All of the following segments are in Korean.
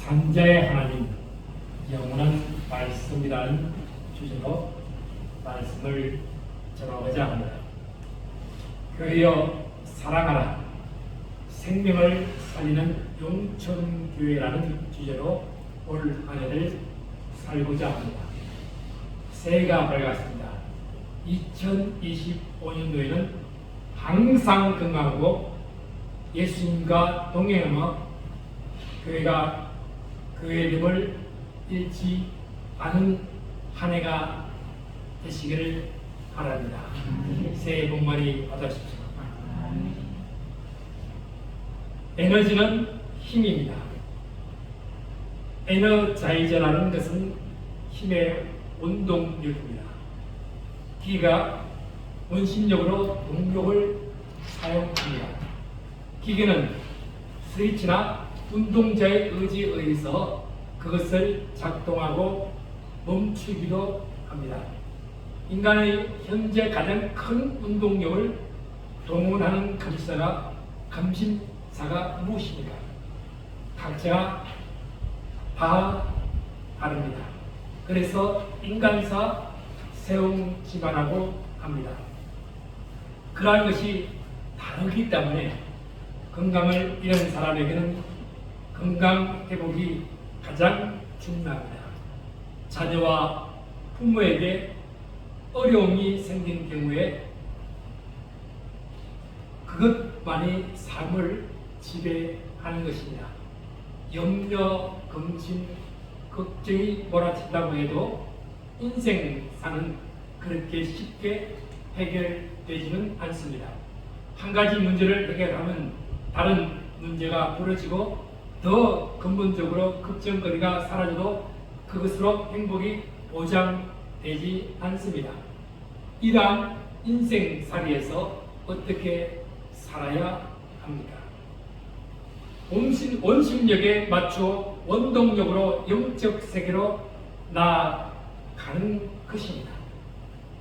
산자의 하나님, 영원한 말씀이라는 주제로 말씀을 전하고자 합니다. 교회여 사랑하라, 생명을 살리는 용천교회라는 주제로 올 한 해를 살고자 합니다. 새해가 밝았습니다. 2025년도에는 항상 건강하고 예수님과 동행하며 교회가 교회됨을 잃지 않은 한 해가 되시기를 바랍니다. 새해 복 많이 받으십시오. 에너지는 힘입니다. 에너자이저라는 것은 힘의 원동력입니다. 기계가 원심력으로 동력을 사용합니다. 기계는 스위치나 운동자의 의지에 의해서 그것을 작동하고 멈추기도 합니다. 인간의 현재 가장 큰 운동력을 동원하는 감심사가 무엇입니까? 각자 다 다릅니다. 그래서 인간사 세움지만하고 합니다. 그러한 것이 다르기 때문에 건강을 잃은 사람에게는 건강 회복이 가장 중요합니다. 자녀와 부모에게 어려움이 생긴 경우에 그것만이 삶을 지배하는 것입니다. 염려, 검진, 걱정이 몰아친다고 해도 인생사는 그렇게 쉽게 해결되지는 않습니다. 한 가지 문제를 해결하면 다른 문제가 벌어지고 더 근본적으로 걱정거리가 사라져도 그것으로 행복이 보장되지 않습니다. 이러한 인생살이에서 어떻게 살아야 합니까? 원심력에 맞추어 원동력으로 영적 세계로 나아가는 것입니다.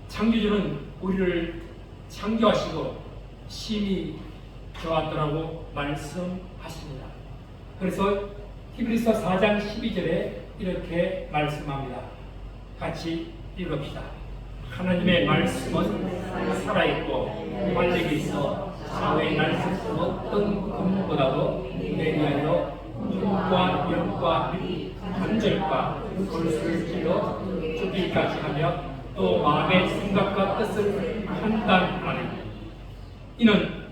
창조주는 우리를 창조하시고 심히 좋았더라고 말씀하십니다. 그래서 히브리서 4장 12절에 이렇게 말씀합니다. 같이 읽읍시다. 하나님의 말씀은 살아있고 활력이 있어 사회의 날수 어떤 금보다도 내리하여 눈과 영과 관절과 골수를 찔러 죽이기까지 하며 또 마음의 생각과 뜻을 판단하는. 이는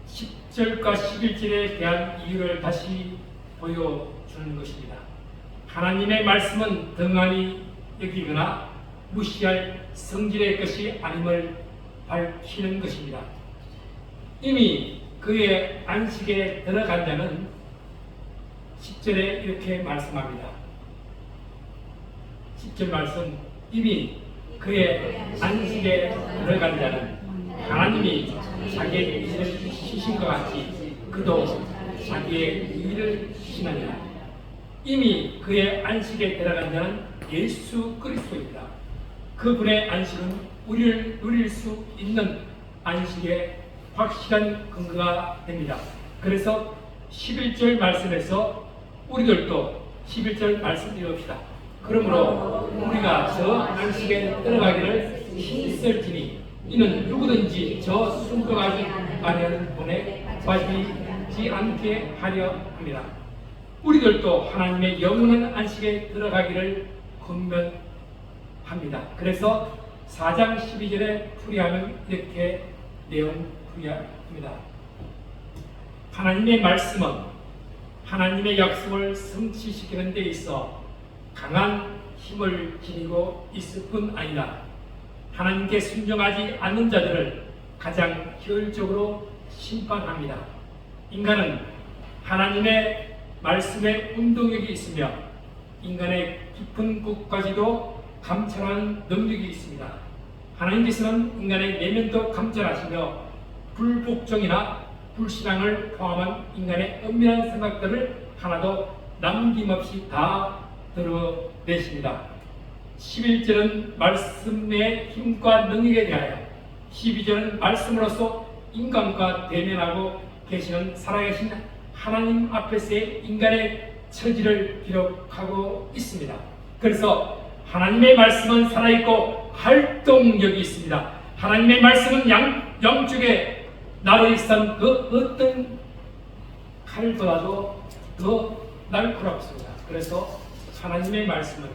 10절과 11절에 대한 이유를 다시 보여주는 것입니다. 하나님의 말씀은 등한히 여기거나 무시할 성질의 것이 아님을 밝히는 것입니다. 이미 그의 안식에 들어간 자는 10절에 이렇게 말씀합니다. 10절 말씀, 이미 그의 안식에 들어간 자는 하나님이 자기의 일을 쉬신 것 같이 그도 자기의 일을 쉬느니라. 이미 그의 안식에 들어간 자는 예수 그리스도입니다. 그분의 안식은 우리를 누릴 수 있는 안식의 확실한 근거가 됩니다. 그래서 11절 말씀에서 우리들도 11절 말씀 읽읍시다. 그러므로 우리가 저 안식에 들어가기를 힘쓸지니 이는 누구든지 저 순종하지 아니하는 분에 빠지지 않게 하려 합니다. 우리들도 하나님의 영원한 안식에 들어가기를 권면합니다. 그래서 4장 12절에 풀이하면 이렇게 내용 풀이합니다. 하나님의 말씀은 하나님의 약속을 성취시키는 데 있어 강한 힘을 지니고 있을 뿐 아니라 하나님께 순종하지 않는 자들을 가장 효율적으로 심판합니다. 인간은 하나님의 말씀에 운동력이 있으며 인간의 깊은 곳까지도 감찰하는 능력이 있습니다. 하나님께서는 인간의 내면도 감찰하시며 불복종이나 불신앙을 포함한 인간의 은밀한 생각들을 하나도 남김없이 다 드러내십니다. 11절은 말씀의 힘과 능력에 대하여, 12절은 말씀으로서 인간과 대면하고 계시는 살아계신 하나님 앞에서의 인간의 처지를 기록하고 있습니다. 그래서 하나님의 말씀은 살아있고 활동력이 있습니다. 하나님의 말씀은 양쪽에 나를 있던 그 어떤 칼보다도 더 날카롭습니다. 그래서 하나님의 말씀은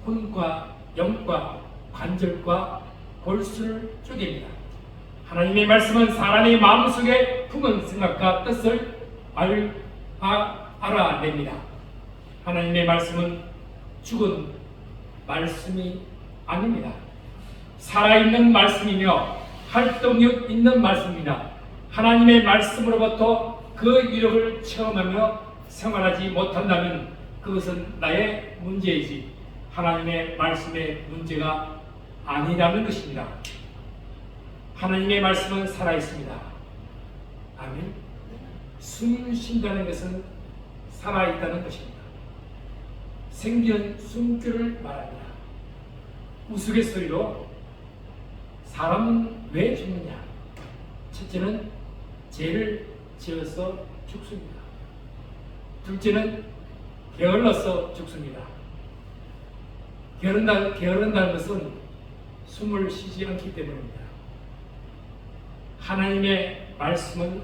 魂과 영과 관절과 골수를 쪼갭니다. 하나님의 말씀은 사람의 마음속에 품은 생각과 뜻을 알아냅니다. 하나님의 말씀은 죽은 말씀이 아닙니다. 살아있는 말씀이며 활동력 있는 말씀입니다. 하나님의 말씀으로부터 그 위력을 체험하며 생활하지 못한다면 그것은 나의 문제이지 하나님의 말씀의 문제가 아니라는 것입니다. 하나님의 말씀은 살아있습니다. 아멘. 숨을 쉰다는 것은 살아있다는 것입니다. 생기는 숨결을 말합니다. 우스갯소리로 사람은 왜 죽느냐? 첫째는 죄를 지어서 죽습니다. 둘째는 게을러서 죽습니다. 게으른다는 것은 숨을 쉬지 않기 때문입니다. 하나님의 말씀은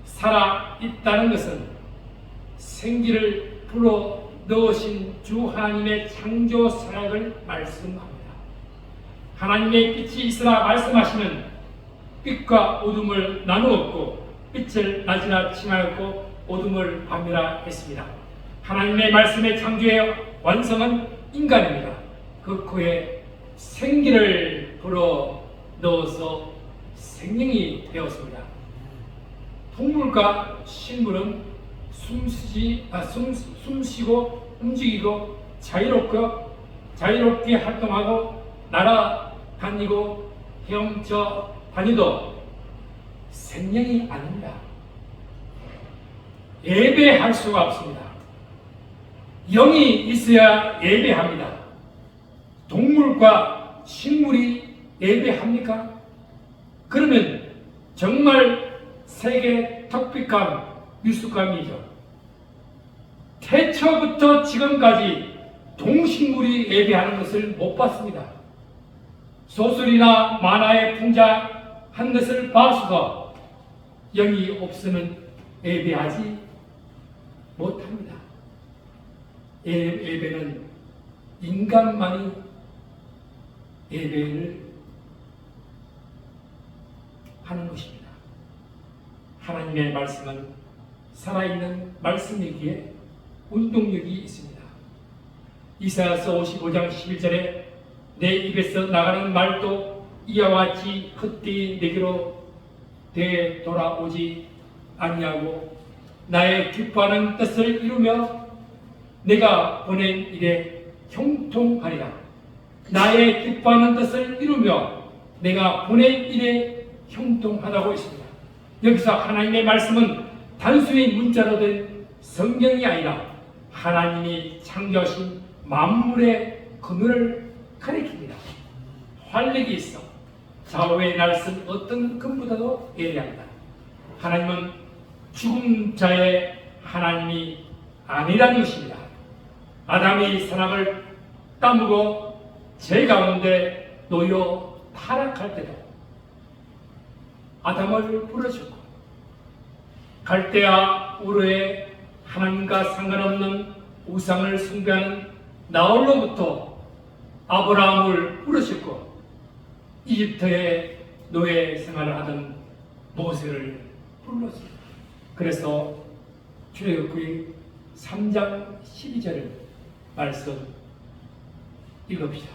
살아있다는 것은 생기를 불어 넣으신 주 하나님의 창조 사역을 말씀합니다. 하나님의 빛이 있으라 말씀하시면 빛과 어둠을 나누었고 빛을 낮이라 칭하였고 어둠을 밤이라 했습니다. 하나님의 말씀의 창조의 완성은 인간입니다. 그 코에 생기를 불어 넣어서 생명이 되었습니다. 동물과 식물은 숨쉬고 움직이고 자유롭게 활동하고 날아다니고 헤엄쳐 다니도 생명이 아닙니다. 예배할 수가 없습니다. 영이 있어야 예배합니다. 동물과 식물이 예배합니까? 그러면 정말 세계 턱빛감, 미숙감이죠. 태초부터 지금까지 동식물이 예배하는 것을 못 봤습니다. 소설이나 만화에 풍자한 것을 봐서도 영이 없으면 예배하지 못합니다. 예배는 인간만이 예배를 하는 것입니다. 하나님의 말씀은 살아있는 말씀이기에 운동력이 있습니다. 이사야서 55장 11절에 내 입에서 나가는 말도 이와 같이 헛되이 내게로 되돌아오지 아니하고 나의 기뻐하는 뜻을 이루며 내가 보낸 일에 형통하리라. 나의 기뻐하는 뜻을 이루며 내가 보낸 일에 형통하다고 했습니다. 여기서 하나님의 말씀은 단순히 문자로 된 성경이 아니라 하나님이 창조하신 만물의 근원을 가리킵니다. 활력이 있어 좌우의 날선 어떤 금보다도 예리합니다. 하나님은 죽은 자의 하나님이 아니라는 것입니다. 아담이 사랑을 따르고 죄 가운데 놓여 타락할 때도 아담을 부르셨고 갈대아 우르에 하나님과 상관없는 우상을 숭배하는 나홀로부터 아브라함을 부르셨고 이집트의 노예 생활을 하던 모세를 불렀습니다. 그래서 출애굽기 3장 12절 말씀 읽읍시다.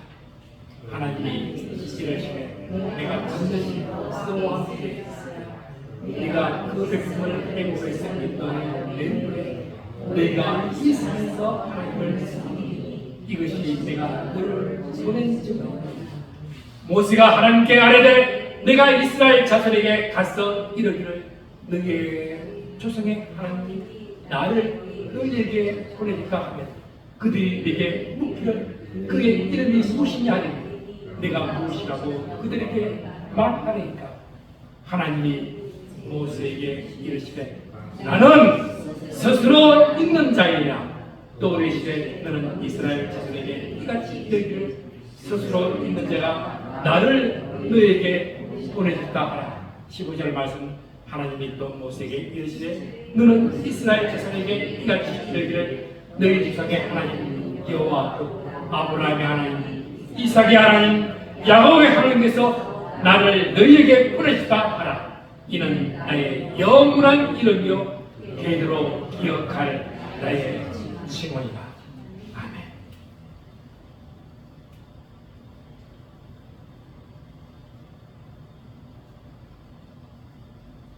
하나님이 이르시되 내가 반드시 너와 함께 네가 그 백성을 애국에서 인도하는 내 눈에 내가 이 산에서 하나님을 섬기니 이것이 내가 너를 보낸 증거다. 모세가 하나님께 아뢰되 내가 이스라엘 자손에게 가서 이르기를 너희의 조상의 하나님이 나를 너희에게 보내니까 하면 그들이 내게 묻기를 그의 이름이 무엇이냐 하니 내가 무엇이라고 그들에게 말하니까 하나님이 모세에게 이르시되 나는 스스로 있는 자이냐. 또 우리 시대에 너는 이스라엘 자손에게 이같이 이르기를 스스로 있는 자가 나를 너에게 보내줬다 하라. 15절 말씀 하나님이 또 모세에게 이르시되 너는 이스라엘 자손에게 이같이 이르기를 너희 조상의 하나님 여호와 아브라함의 하나님 이삭의 하나님 야곱의 하나님께서 나를 너희에게 보내줬다 하라. 이는 나의 영원한 이름이요 대대로 기억할 나의 칭언이다. 아멘.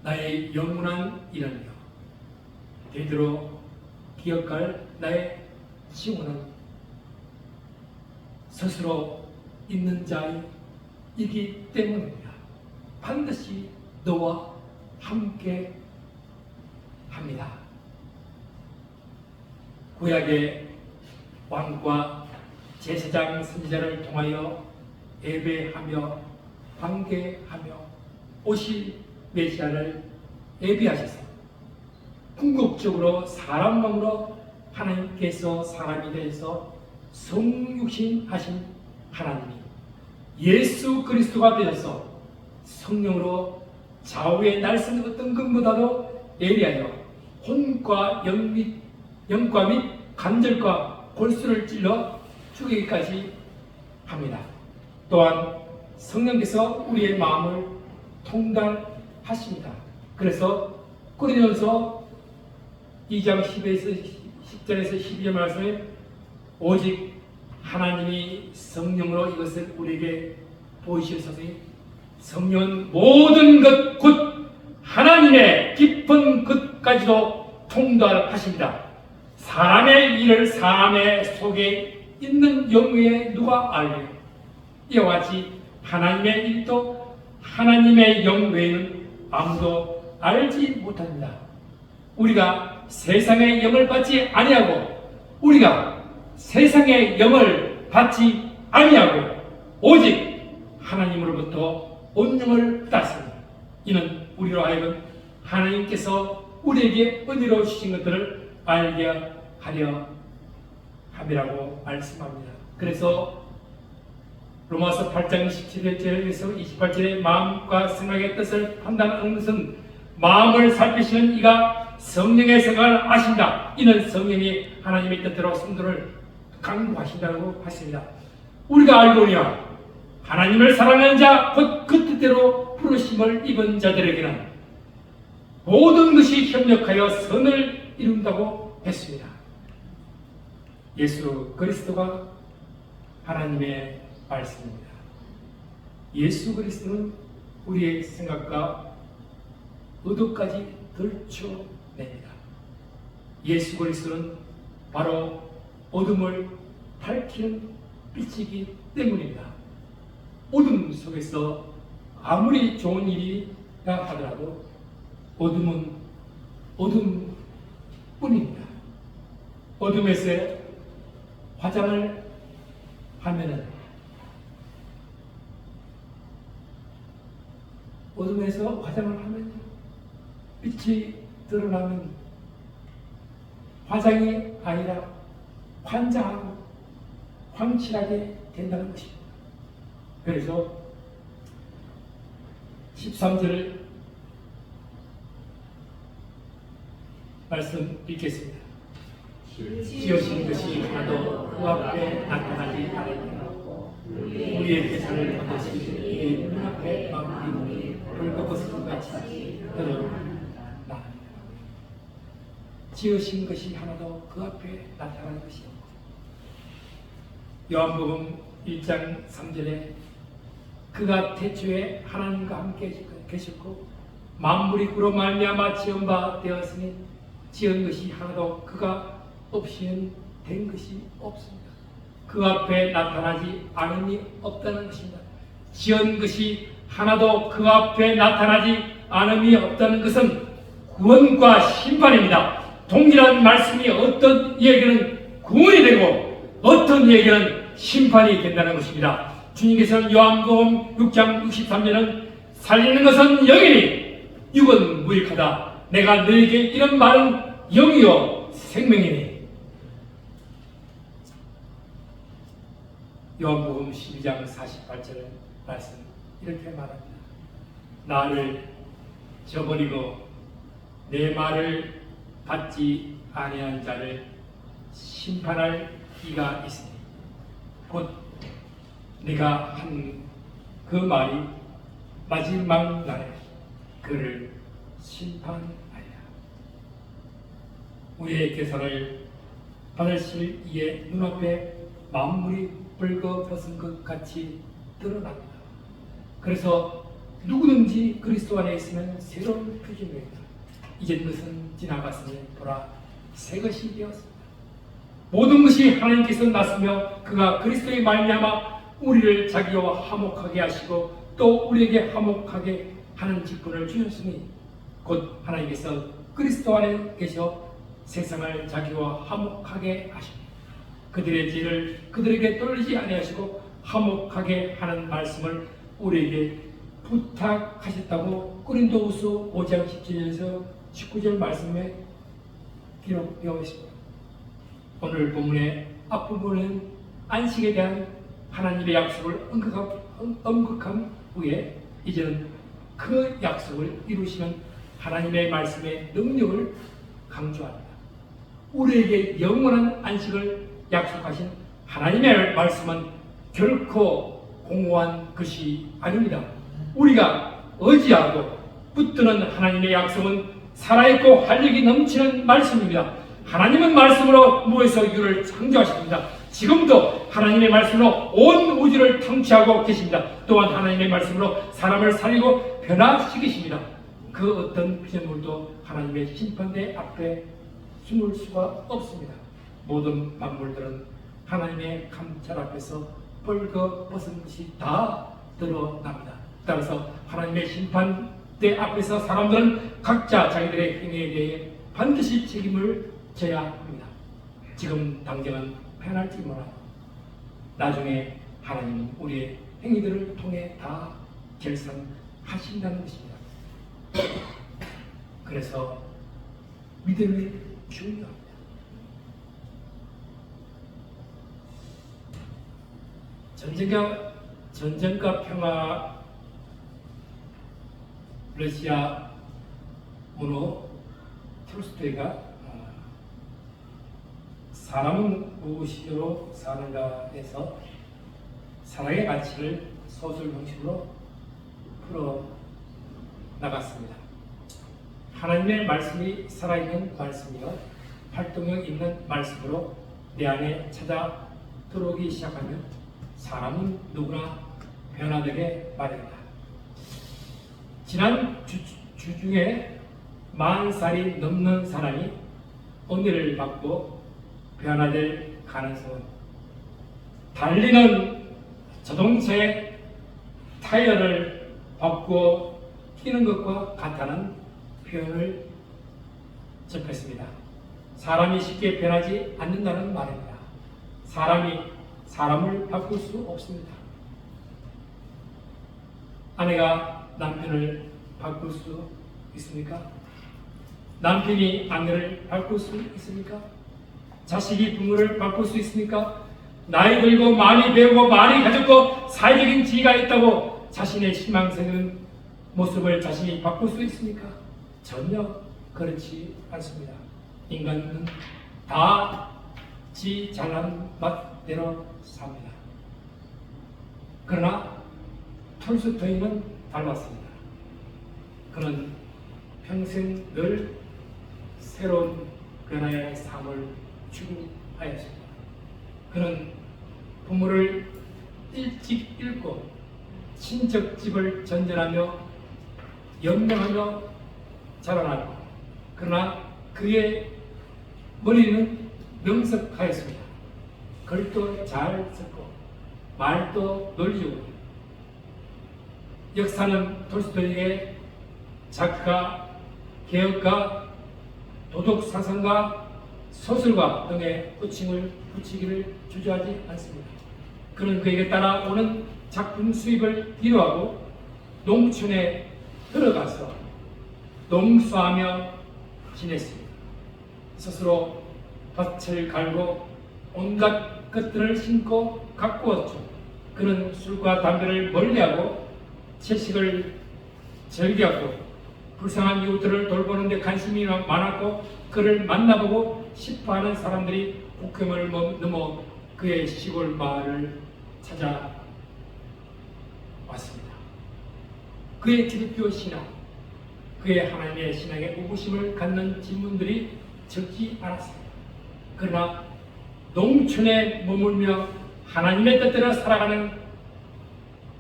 나의 영원한 이름이요 대대로 기억할 나의 칭언은 스스로 있는 자이기 때문입니다. 반드시 너와 함께 합니다. 구약의 왕과 제사장 선지자를 통하여 예배하며 관계하며 오실 메시아를 예비하셔서 궁극적으로 사람 몸으로 하나님께서 사람이 되어서 성육신 하신 하나님이 예수 그리스도가 되어서 성령으로 좌우의 날선 어떤 것보다도 예리하여 혼과 영과 및 관절과 골수를 찔러 죽이기까지 합니다. 또한 성령께서 우리의 마음을 통달하십니다. 그래서 고린도전서 2장 10절에서 12절 말씀에 오직 하나님이 성령으로 이것을 우리에게 보이시옵소서. 성령은 모든 것 곧 하나님의 깊은 것까지도 통달하십니다. 사람의 일을 사람의 속에 있는 영에 누가 알리요? 이와 같이 하나님의 일도 하나님의 영 외에는 아무도 알지 못합니다. 우리가 세상의 영을 받지 아니하고 우리가 세상의 영을 받지 아니하고 오직 하나님으로부터 온 영을 받았습니다. 이는 우리로 하여금 하나님께서 우리에게 은혜로 주신 것들을 알게 하려 함이라고 말씀합니다. 그래서 로마서 8장 17절에서 28절에 마음과 생각의 뜻을 판단하는 것은 마음을 살피시는 이가 성령의 생각을 아신다. 이는 성령이 하나님의 뜻대로 성도를 강구하신다고 하십니다. 우리가 알거니와 하나님을 사랑하는 자 곧 그 뜻대로 부르심을 입은 자들에게는 모든 것이 협력하여 선을 이룬다고 했습니다. 예수 그리스도가 하나님의 말씀입니다. 예수 그리스도는 우리의 생각과 의도까지 들춰냅니다. 예수 그리스도는 바로 어둠을 밝히는 빛이기 때문입니다. 어둠 속에서 아무리 좋은 일이라 하더라도 어둠은 어둠뿐입니다. 어둠에서 화장을 하면은 어둠에서 화장을 하면 빛이 드러나면 화장이 아니라 환장하고 황칠하게 된다는 것입니다. 그래서 13절 말씀 읽겠습니다. 지으신 것이 하나도 그 앞에 나타나지 않았고 우리의 계산을 받으시 우리의 눈앞에 마무리 불꽃을 같이 드러납니다. 지으신 것이 하나도 그 앞에 나타나는 것이 없고 요한복음 1장 3절에 그가 태초에 하나님과 함께 계셨고 만물이 그로 말미암아 지은 바 되었으니 지은 것이 하나도 그가 없이는 된 것이 없습니다. 그 앞에 나타나지 않음이 없다는 것입니다. 지은 것이 하나도 그 앞에 나타나지 않음이 없다는 것은 구원과 심판입니다. 동일한 말씀이 어떤 이에게는 구원이 되고 어떤 이에게는 심판이 된다는 것입니다. 주님께서는 요한복음 6장 63절은 살리는 것은 영이니 육은 무익하다. 내가 너에게 이런 말은 영이요 생명이니. 요한복음 12장 48절 말씀 이렇게 말합니다. 나를 저버리고 내 말을 받지 아니한 자를 심판할 이가 있으니 곧 네가 한 그 말이 마지막 날에 그를 심판하리라. 우리의 개선을 받으실 이의 눈앞에 만물이 벌거벗은 것 같이 드러납니다. 그래서 누구든지 그리스도 안에 있으면 새로운 표징입니다. 이제 것은 지나갔으니 보라 새 것이 되었습니다. 모든 것이 하나님께서 났으며 그가 그리스도의 말미암아 우리를 자기와 화목하게 하시고 또 우리에게 화목하게 하는 직분을 주셨으니 곧 하나님께서 그리스도 안에 계셔 세상을 자기와 화목하게 하십니다. 그들의 죄를 그들에게 돌리지 아니하시고 화목하게 하는 말씀을 우리에게 부탁하셨다고 고린도후서 5장 17절에서 19절 말씀에 기록되어 있습니다. 오늘 본문의 앞부분은 안식에 대한 하나님의 약속을 언급한 후에 이제는 그 약속을 이루시는 하나님의 말씀의 능력을 강조합니다. 우리에게 영원한 안식을 약속하신 하나님의 말씀은 결코 공허한 것이 아닙니다. 우리가 의지하고 붙드는 하나님의 약속은 살아있고 활력이 넘치는 말씀입니다. 하나님은 말씀으로 무에서 유를 창조하십니다. 지금도 하나님의 말씀으로 온 우주를 통치하고 계십니다. 또한 하나님의 말씀으로 사람을 살리고 변화시키십니다. 그 어떤 피조물도 하나님의 심판대 앞에 숨을 수가 없습니다. 모든 만물들은 하나님의 감찰 앞에서 벌거벗은 것이 다 드러납니다. 따라서 하나님의 심판대 앞에서 사람들은 각자 자기들의 행위에 대해 반드시 책임을 져야 합니다. 지금 당장은 편할지 몰라도 나중에 하나님은 우리의 행위들을 통해 다 결산하신다는 것입니다. 그래서 믿음이 중요합니다. 전쟁과 평화 러시아 문호 톨스토이가 사람은 무엇으로 사는가에서 사랑의 가치를 소설 형식으로 풀어 나갔습니다. 하나님의 말씀이 살아있는 말씀이요 활동력 있는 말씀으로 내 안에 찾아 들어오기 시작하면 사람은 누구나 변화되게 마련이다. 지난 주 중에 40살이 넘는 사람이 은혜를 받고 변화될 가능성은 달리는 자동차의 타이어를 바꾸어 끼는 것과 같다는 표현을 접했습니다. 사람이 쉽게 변하지 않는다는 말입니다. 사람이 사람을 바꿀 수 없습니다. 아내가 남편을 바꿀 수 있습니까? 남편이 아내를 바꿀 수 있습니까? 자식이 부모를 바꿀 수 있습니까? 나이 들고 많이 배우고 많이 가졌고 사회적인 지위가 있다고 자신의 실망스러운 모습을 자신이 바꿀 수 있습니까? 전혀 그렇지 않습니다. 인간은 다 지 잘난 맛대로 삽니다. 그러나 톨스토이는 달랐습니다. 그는 평생 늘 새로운 변화의 삶을 추구하였습니다. 그는 부모를 일찍 잃고 친척집을 전전하며 연명하며 자라났고 그러나 그의 머리는 명석하였습니다. 글도 잘 썼고 말도 논리적으로 역사는 톨스토이에게 작가, 개혁가, 도덕사상가, 소설가 등의 호칭을 붙이기를 주저하지 않습니다. 그는 그에게 따라오는 작품 수입을 뒤로하고 농촌에 들어가서 농사하며 지냈습니다. 스스로 밭을 갈고 온갖 것들을 신고 가꾸었죠. 그는 술과 담배를 멀리하고 채식을 즐겼고 불쌍한 이웃들을 돌보는 데 관심이 많았고 그를 만나보고 싶어하는 사람들이 국경을 넘어 그의 시골 마을을 찾아왔습니다. 그의 기독교 신앙, 그의 하나님의 신앙에 우부심을 갖는 질문들이 적지 않았습니다. 그러나 농촌에 머물며 하나님의 뜻대로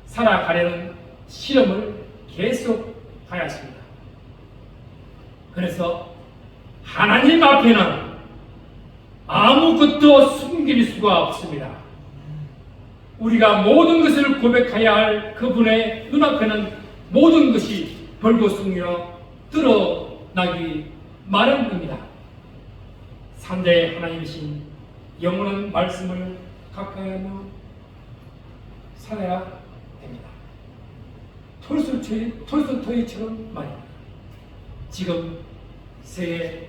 살아가려는 실험을 계속하였습니다. 그래서 하나님 앞에는 아무것도 숨길 수가 없습니다. 우리가 모든 것을 고백해야 할 그분의 눈앞에는 모든 것이 벌거숭이로 드러나기 마련입니다. 3대 하나님이신 영원한 말씀을 가까이하며 살아야 됩니다. 톨스토이처럼 말입니다. 지금 새해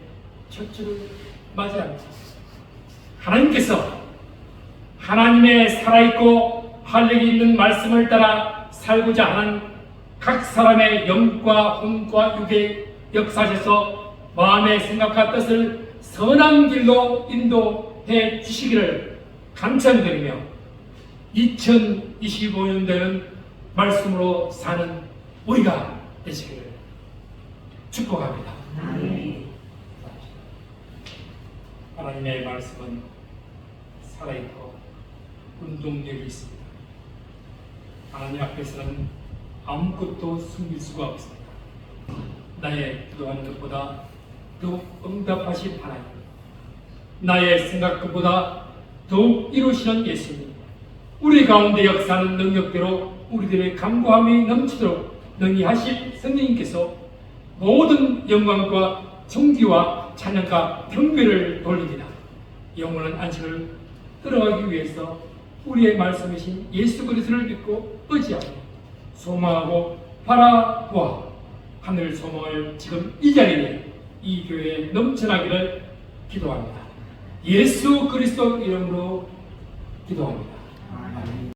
첫 주를 맞이합니다. 하나님께서 하나님의 살아있고 활력이 있는 말씀을 따라 살고자 하는 각 사람의 영과 혼과 육의 역사에서 마음의 생각과 뜻을 선한 길로 인도해 주시기를 간청드리며 2025년도에는 말씀으로 사는 우리가 되시기를 축복합니다. 하나님의 말씀은 살아있고 운동력이 있습니다. 하나님 앞에서는 아무것도 숨길 수가 없습니다. 나의 기도하는 것보다 더욱 응답하신 하나님, 나의 생각보다 더욱 이루시는 예수님, 우리 가운데 역사하는 능력대로 우리들의 간구함이 넘치도록 능히 하실 성령님께서 모든 영광과 존귀와 찬양과 경배를 돌립니다. 영원한 안식을 들어가기 위해서 우리의 말씀이신 예수 그리스도를 믿고 의지하고 소망하고 바라보아 하늘 소망을 지금 이 자리에 이 교회에 넘쳐나기를 기도합니다. 예수 그리스도 이름으로 기도합니다.